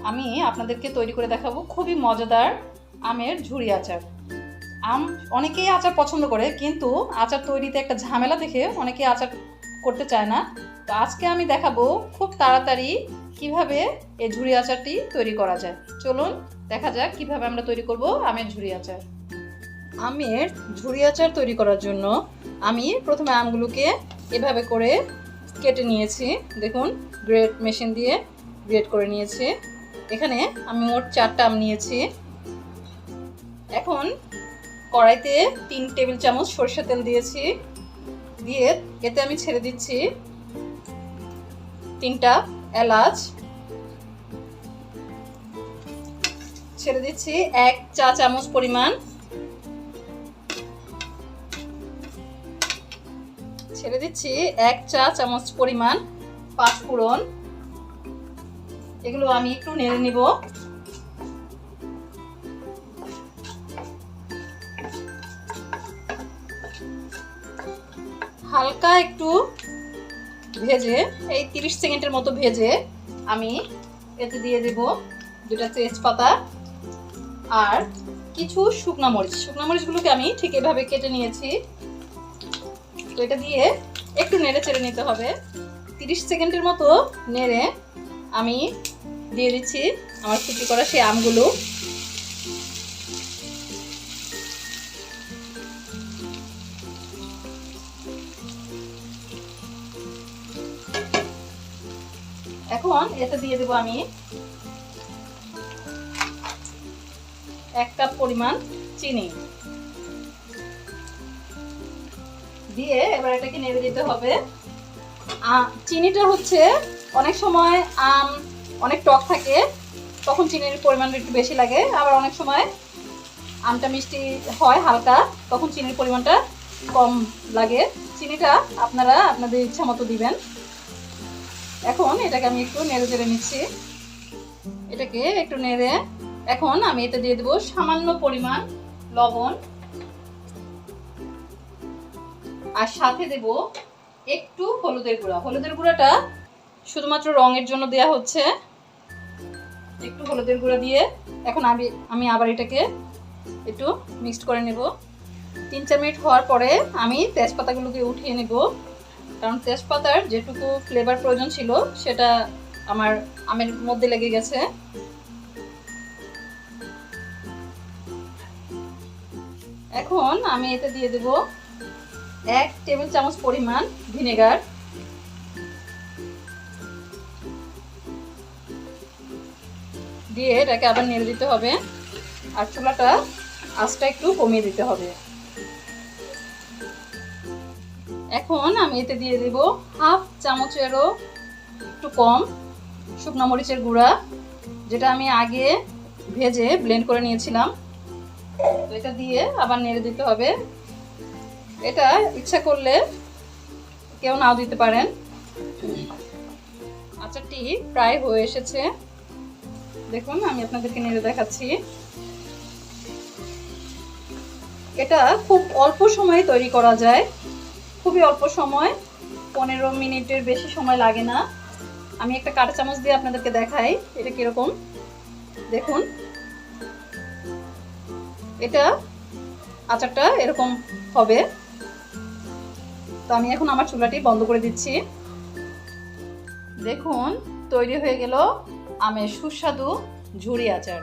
আমি আপনাদেরকে তৈরি করে দেখাবো খুবই মজাদার আমের ঝুরি আচার। অনেকেই আচার পছন্দ করে, কিন্তু আচার তৈরিতে একটা ঝামেলা দেখে অনেকেই আচার করতে চায় না। তো আজকে আমি দেখাবো খুব তাড়াতাড়ি কিভাবে এই ঝুরি আচারটি তৈরি করা যায়। চলুন দেখা যাক কিভাবে আমরা তৈরি করব আমের ঝুরি আচার। আমের ঝুরি আচার তৈরি করার জন্য আমি প্রথমে আমগুলোকে এভাবে করে কেটে নিয়েছি। দেখুন, গ্রেট মেশিন দিয়ে গ্রেট করে নিয়েছি। এখানে আমি মোট 4টা আম নিয়েছি। এখন কড়াইতে 3 টেবিল চামচ সরষের তেল দিয়েছি, দিয়ে এতে আমি ছেড়ে দিচ্ছি 3টা এলাচ, ছেড়ে দিচ্ছি 1 চা চামচ পরিমাণ, ছেড়ে দিচ্ছি 1 চা চামচ পরিমাণ পাঁচফোড়ন। এগুলো আমি একটু নেড়ে নিব। হালকা একটু ভেজে, এই 30 সেকেন্ডের মতো ভেজে আমি এতে দিয়ে দেব 2টা তেজপাতা আর কিছু শুকনা মরিচ। শুকনা মরিচগুলোকে আমি ঠিক এভাবে কেটে নিয়েছি। তো এটা দিয়ে একটু নেড়ে চেড়ে নিতে হবে। 30 সেকেন্ডের মতো নেড়ে আমি দিয়ে দিচ্ছি আমার কুচি করা সেই আমগুলো। এখন এতে দিয়ে দেব আমি 1 কাপ পরিমাণ চিনি, দিয়ে এবার এটাকে নেড়ে দিতে হবে। চিনিটা হচ্ছে অনেক সময় আম অনেক টক থাকে, তখন চিনির পরিমাণটা একটু বেশি লাগে। আবার অনেক সময় আমটা মিষ্টি হয় হালকা, তখন চিনির পরিমাণটা কম লাগে। চিনিটা আপনারা আপনাদের ইচ্ছা মতো দিবেন। এখন এটাকে আমি একটু নেড়ে চেড়ে নিচ্ছি। এটাকে একটু নেড়ে এখন আমি এতে দিয়ে দেবো সামান্য পরিমাণ লবণ, আর সাথে দেব একটু হলুদের গুঁড়া। হলুদের গুঁড়াটা শুধুমাত্র রঙের জন্য দেয়া হচ্ছে। একটু হলুদের গুঁড়া দিয়ে এখন আমি আবার এটাকে একটু মিক্সড করে নেব। 3-4 মিনিট হওয়ার পরে আমি তেজপাতাগুলোকে উঠিয়ে নেব, কারণ তেজপাতার যেটুকু ফ্লেভার প্রয়োজন ছিল সেটা আমার আমের মধ্যে লেগে গেছে। এখন আমি এতে দিয়ে দেব 1 টেবিল চামচ পরিমাণ ভিনেগার, দিয়ে এটাকে আবার নেড়ে দিতে হবে। আর চুলাটা আঁচটা একটু কমিয়ে দিতে হবে। এখন আমি এতে দিয়ে দেব হাফ চামচেরও একটু কম শুকনো মরিচের গুঁড়া, যেটা আমি আগে ভেজে ব্লেন্ড করে নিয়েছিলাম। তো এটা দিয়ে আবার নেড়ে দিতে হবে। এটা ইচ্ছা করলে কেউ নাও দিতে পারেন। আচারটি প্রায় হয়ে এসেছে, দেখুন আমি আপনাদেরকে নেড়ে দেখাচ্ছি। এটা খুব অল্প সময়ে তৈরি করা যায়, খুবই অল্প সময়, 15 মিনিটের বেশি সময় লাগে না। আমি একটা কাঁটা চামচ দিয়ে আপনাদেরকে দেখাই এটা কিরকম। দেখুন, এটা আচারটা এরকম হবে। তো আমি এখন আমার চুলাটি বন্ধ করে দিচ্ছি। দেখুন, তৈরি হয়ে গেল আমের সুস্বাদু ঝুরি আচার।